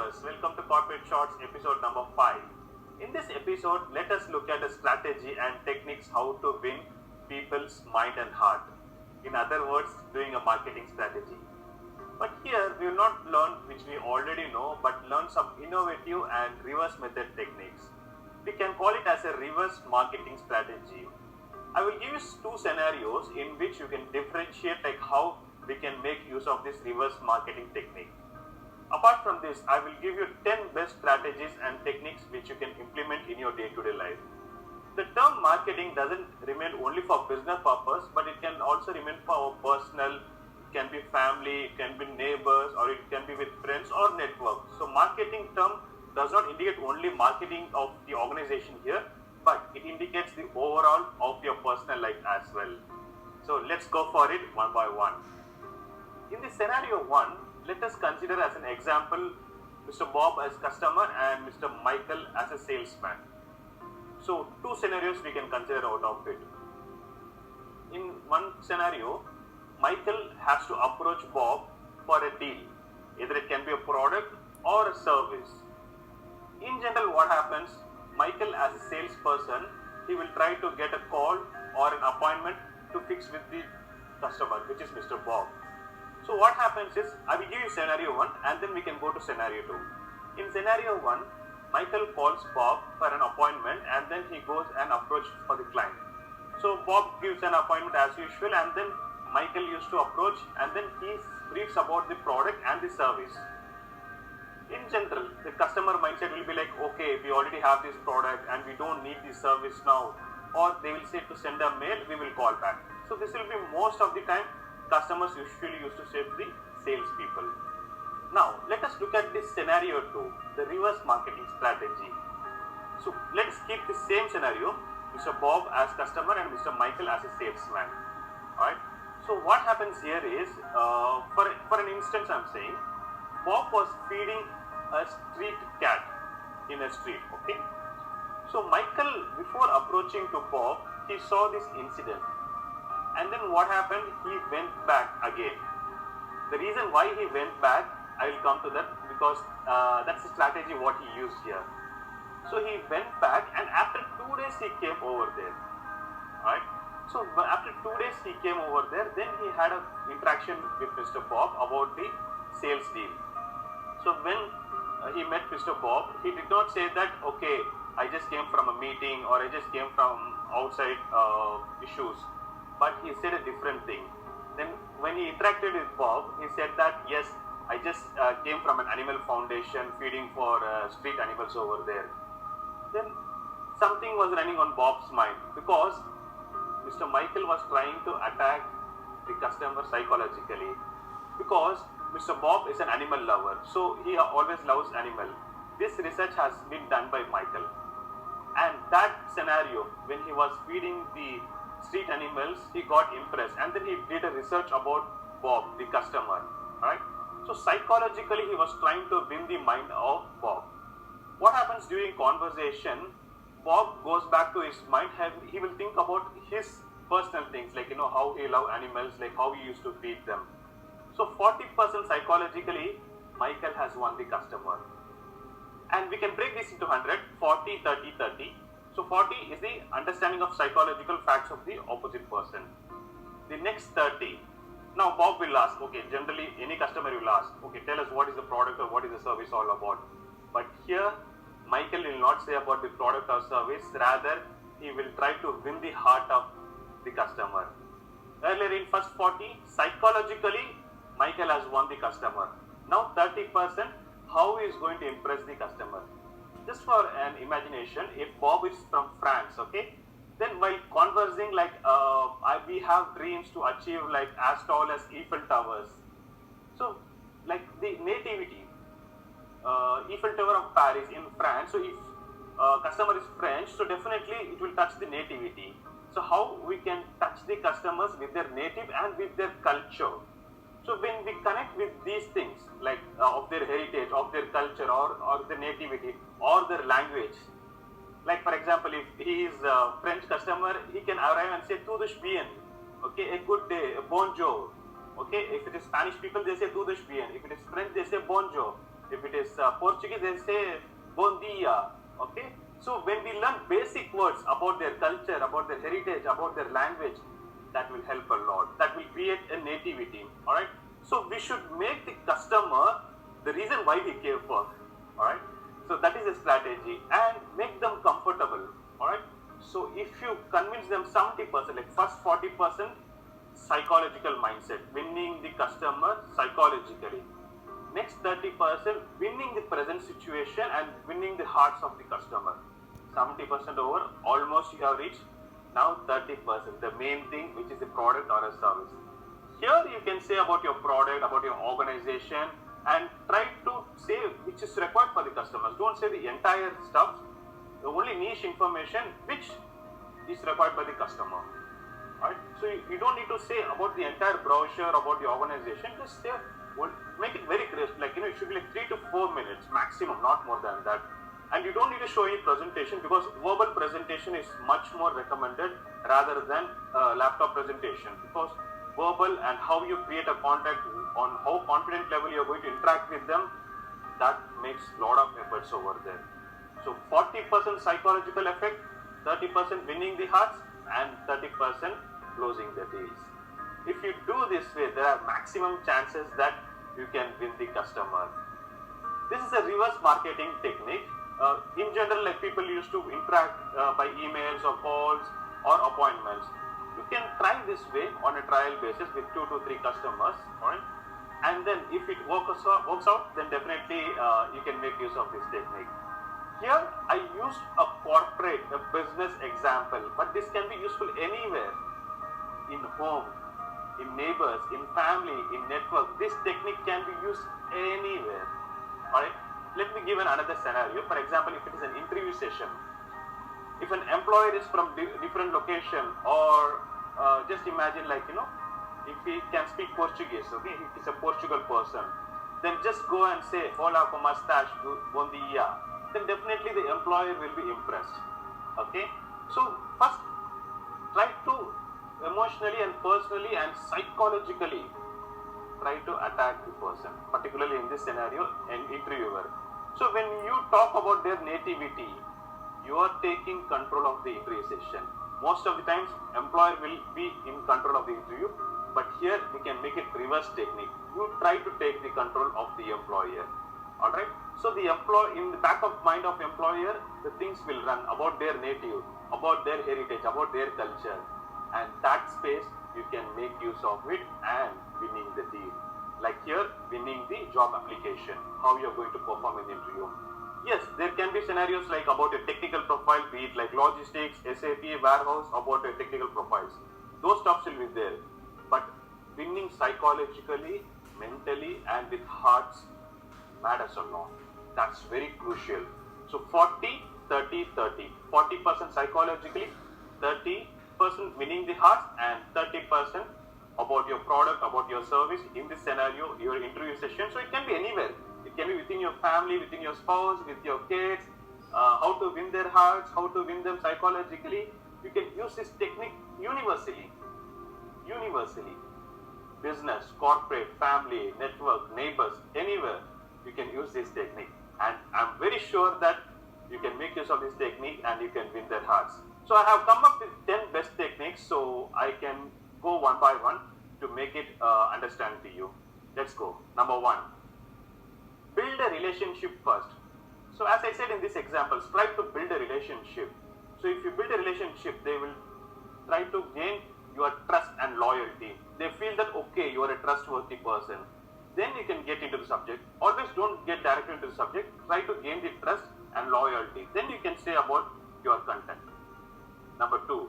viewers, welcome to Corporate Shorts episode number 5. In this episode, let us look at a strategy and techniques how to win people's mind and heart. In other words, doing a marketing strategy. But here we will not learn which we already know, but learn some innovative and reverse method techniques. We can call it as a reverse marketing strategy. I will give you two scenarios in which you can differentiate like how we can make use of this reverse marketing technique. Apart from this, I will give you 10 best strategies and techniques which you can implement in your day-to-day life. The term marketing doesn't remain only for business purpose, but it can also remain for our personal, it can be family, it can be neighbors, or it can be with friends or network. So marketing term does not indicate only marketing of the organization here, but it indicates the overall of your personal life as well. So let's go for it one by one. In the scenario 1, let us consider as an example Mr. Bob as customer and Mr. Michael as a salesman. So two scenarios we can consider out of it. In one scenario, Michael has to approach Bob for a deal. Either it can be a product or a service. In general, what happens, Michael as a salesperson, he will try to get a call or an appointment to fix with the customer, which is Mr. Bob. So what happens is, I will give you scenario 1 and then we can go to scenario 2. In scenario 1, Michael calls Bob for an appointment and then he goes and approaches for the client. So Bob gives an appointment as usual and then Michael used to approach and then he briefs about the product and the service. In general, the customer mindset will be like, okay, we already have this product and we don't need this service now. Or they will say to send a mail, we will call back. So this will be most of the time customers usually used to say to the salespeople. Now, let us look at this scenario 2, the reverse marketing strategy. So, let us keep the same scenario, Mr. Bob as customer and Mr. Michael as a salesman. Alright. So, what happens here is, for an instance I am saying, Bob was feeding a street cat in a street. Okay. So, Michael, before approaching to Bob, he saw this incident. And then what happened? He went back again. The reason why he went back, I will come to that because that's the strategy what he used here. So he went back and after 2 days he came over there. Alright. So after 2 days he came over there, then he had an interaction with Mr. Bob about the sales deal. So when he met Mr. Bob, he did not say that, okay, I just came from a meeting or I just came from outside issues. But he said a different thing. Then when he interacted with Bob, he said that yes, I just came from an animal foundation feeding for street animals over there. Then something was running on Bob's mind because Mr. Michael was trying to attack the customer psychologically because Mr. Bob is an animal lover, so he always loves animal. This research has been done by Michael, and that scenario when he was feeding the street animals, he got impressed and then he did a research about Bob, the customer, right? So psychologically he was trying to win the mind of Bob. What happens during conversation, Bob goes back to his mind, he will think about his personal things like how he loves animals, like how he used to feed them. So 40% psychologically, Michael has won the customer. And we can break this into 100, 40, 30, 30. So 40 is the understanding of psychological facts of the opposite person. The next 30. Now Bob will ask, okay, generally any customer will ask, okay, tell us what is the product or what is the service all about. But here, Michael will not say about the product or service, rather he will try to win the heart of the customer. Earlier in first 40, psychologically, Michael has won the customer. Now 30%, how he is going to impress the customer. Just for an imagination, if Bob is from France, okay, then while conversing like we have dreams to achieve like as tall as Eiffel Towers. So like the nativity, Eiffel Tower of Paris in France, so if customer is French, so definitely it will touch the nativity. So how we can touch the customers with their native and with their culture. So when we connect with these things like of their heritage, of their culture or their nativity or their language, like for example if he is a French customer, he can arrive and say tout bien, okay, a good day, a bonjour, okay. If it is Spanish people, they say tout bien. If it is French, they say bonjour. If it is Portuguese, they say bom dia. Okay. So when we learn basic words about their culture, about their heritage, about their language, that will help a lot. That will create a nativity. All right. So we should make the customer the reason why we care for. All right. So that is a strategy, and make them comfortable. All right. So if you convince them 70%, like first 40%, psychological mindset, winning the customer psychologically. Next 30%, winning the present situation and winning the hearts of the customer. 70% over, almost you have reached. Now 30%, the main thing, which is a product or a service. Here you can say about your product, about your organization, and try to say which is required for the customers. Don't say the entire stuff, the only niche information which is required by the customer. Right? So you don't need to say about the entire brochure, about the organization. Just say, well, make it very crisp. Like, it should be like 3 to 4 minutes maximum, not more than that. And you don't need to show any presentation, because verbal presentation is much more recommended rather than laptop presentation. Because verbal and how you create a contact, on how confident level you are going to interact with them, that makes a lot of efforts over there. So 40% psychological effect, 30% winning the hearts, and 30% closing the deals. If you do this way, there are maximum chances that you can win the customer. This is a reverse marketing technique. In general, like people used to interact by emails or calls or appointments. You can try this way on a trial basis with 2 to 3 customers, right? And then if it works out, then definitely you can make use of this technique. Here I used a corporate, a business example, but this can be useful anywhere, in home, in neighbors, in family, in network. This technique can be used anywhere. Alright, let me give another scenario. For example, if it is an interview session, if an employer is from different location, or just imagine, like, if he can speak Portuguese, okay, if he's a Portugal person, then just go and say, hola, como estás, bom dia. Then definitely the employer will be impressed. Okay, so first try to emotionally and personally and psychologically try to attack the person, particularly in this scenario, an interviewer. So when you talk about their nativity, you are taking control of the interview session. Most of the times employer will be in control of the interview, but here we can make it reverse technique. You try to take the control of the employer. Alright, so the in the back of mind of employer, the things will run about their native, about their heritage, about their culture, and that space you can make use of it and winning the deal. Like here, winning the job application, how you are going to perform in the interview. Yes, there can be scenarios like about a technical profile, be it like logistics, SAP, warehouse, about a technical profiles. Those stuff will be there, but winning psychologically, mentally, and with hearts matters a lot. That's very crucial. So 40, 30, 30. 40% psychologically, 30% winning the hearts, and 30% about your product, about your service. In this scenario, your interview session. So it can be anywhere. It can be within your family, within your spouse, with your kids. How to win their hearts, how to win them psychologically. You can use this technique universally. Universally. Business, corporate, family, network, neighbors, anywhere. You can use this technique, and I'm very sure that you can make use of this technique and you can win their hearts. So I have come up with 10 best techniques, so I can go one by one to make it understand to you. Let's go. Number 1, build a relationship first. So as I said in this example, strive to build a relationship. So if you build a relationship, they will try to gain your trust and loyalty. They feel that, okay, you are a trustworthy person. Then you can get into the subject. Always don't get directly into the subject. Try to gain the trust and loyalty. Then you can say about your content. Number 2,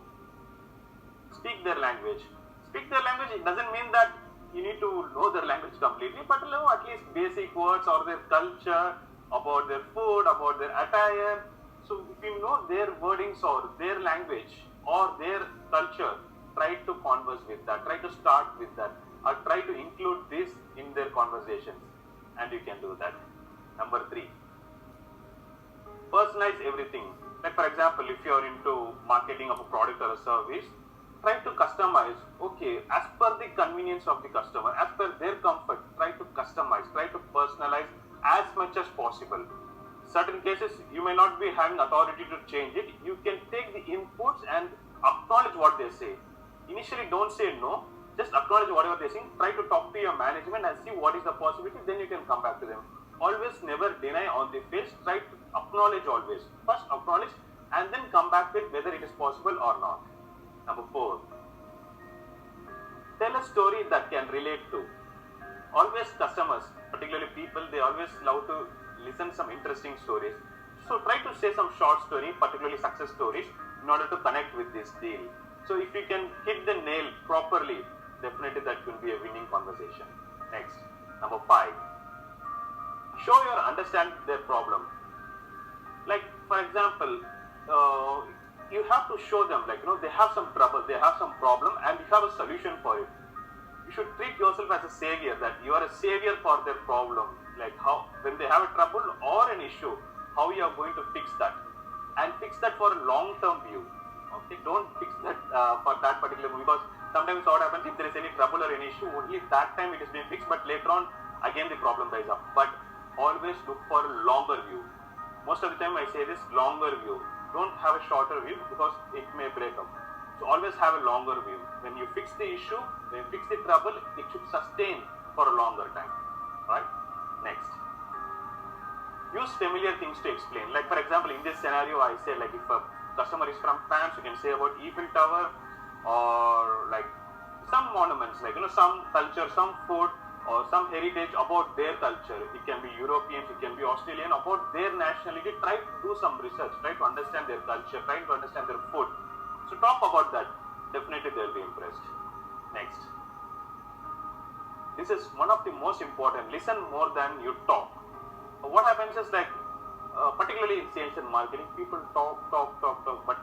speak their language. Speak their language, it doesn't mean that you need to know their language completely, but know at least basic words or their culture, about their food, about their attire. So if you know their wordings or their language or their culture, try to converse with that. Try to start with that. Or try to include this in their conversations, and you can do that. Number 3, personalize everything. Like for example, if you are into marketing of a product or a service, try to customize, okay, as per the convenience of the customer, as per their comfort, try to customize, try to personalize as much as possible. Certain cases you may not be having authority to change it. You can take the inputs and acknowledge what they say. Initially don't say no, just acknowledge whatever they're saying. Try to talk to your management and see what is the possibility, then you can come back to them. Always never deny on the face, try to acknowledge always. First acknowledge and then come back with whether it is possible or not. Number 4, tell a story that can relate to. Always customers, particularly people, they always love to listen some interesting stories. So try to say some short story, particularly success stories, in order to connect with this deal. So if you can hit the nail properly, definitely that will be a winning conversation. Next, number 5, show your understand their problem. Like for example, you have to show them, like they have some trouble, they have some problem, and you have a solution for it. You should treat yourself as a savior, that you are a savior for their problem. Like how, when they have a trouble or an issue, how you are going to fix that, and fix that for a long-term view. Okay, don't fix that for that particular, because sometimes what happens, if there is any trouble or any issue, only that time it is being fixed, but later on again the problem rise up. But always look for a longer view. Most of the time I say this, longer view. Don't have a shorter view because it may break up. So always have a longer view. When you fix the issue, when you fix the trouble, it should sustain for a longer time. Right? Next. Use familiar things to explain. Like for example, in this scenario, I say, like if a customer is from France, you can say about Eiffel Tower, or like some monuments, like some culture, some food, or some heritage about their culture. It can be Europeans, it can be Australian, about their nationality. Try to do some research, try to understand their culture, try to understand their food. So talk about that. Definitely they'll be impressed. Next. This is one of the most important. Listen more than you talk. What happens is, like, particularly in sales and marketing, people talk, but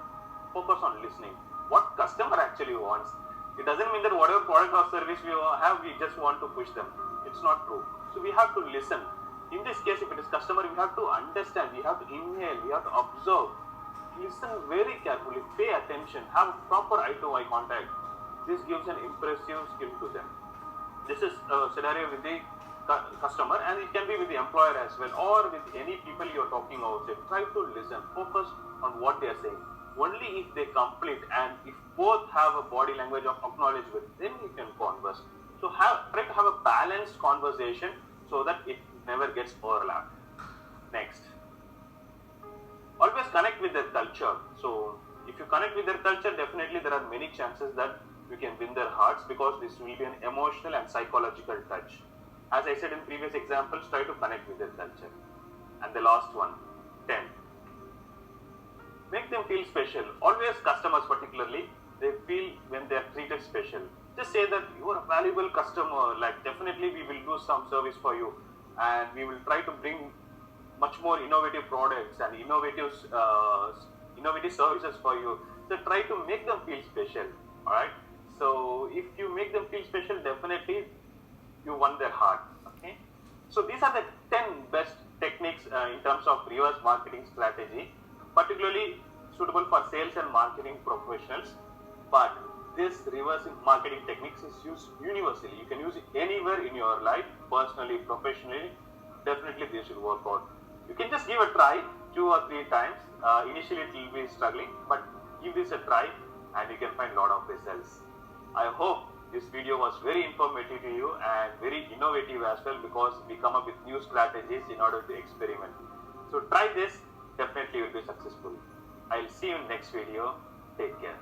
focus on listening. What customer actually wants. It doesn't mean that whatever product or service we have, we just want to push them. It's not true. So we have to listen. In this case, if it is customer, we have to understand, we have to inhale, we have to observe. Listen very carefully, pay attention, have proper eye-to-eye contact. This gives an impressive skill to them. This is a scenario with the customer, and it can be with the employer as well, or with any people you are talking outside. Try to listen, focus on what they are saying. Only if they complete, and if both have a body language of acknowledgement, then you can converse. So try to have a balanced conversation so that it never gets overlapped. Next. Always connect with their culture. So if you connect with their culture, definitely there are many chances that you can win their hearts, because this will be an emotional and psychological touch. As I said in previous examples, try to connect with their culture. And the last one, 10. Make them feel special. Always customers particularly, they feel when they are treated special. Just say that you are a valuable customer, like definitely we will do some service for you, and we will try to bring much more innovative products and innovative services for you. So try to make them feel special. Alright. So if you make them feel special, definitely you won their heart. Okay. So these are the 10 best techniques in terms of reverse marketing strategy, particularly suitable for sales and marketing professionals. But this reverse marketing techniques is used universally. You can use it anywhere in your life, personally, professionally. Definitely this should work out. You can just give a try 2 or 3 times. Initially it will be struggling, but give this a try and you can find a lot of results. I hope this video was very informative to you and very innovative as well, because we come up with new strategies in order to experiment. So try this, definitely you will be successful. I'll see you in next video. Take care.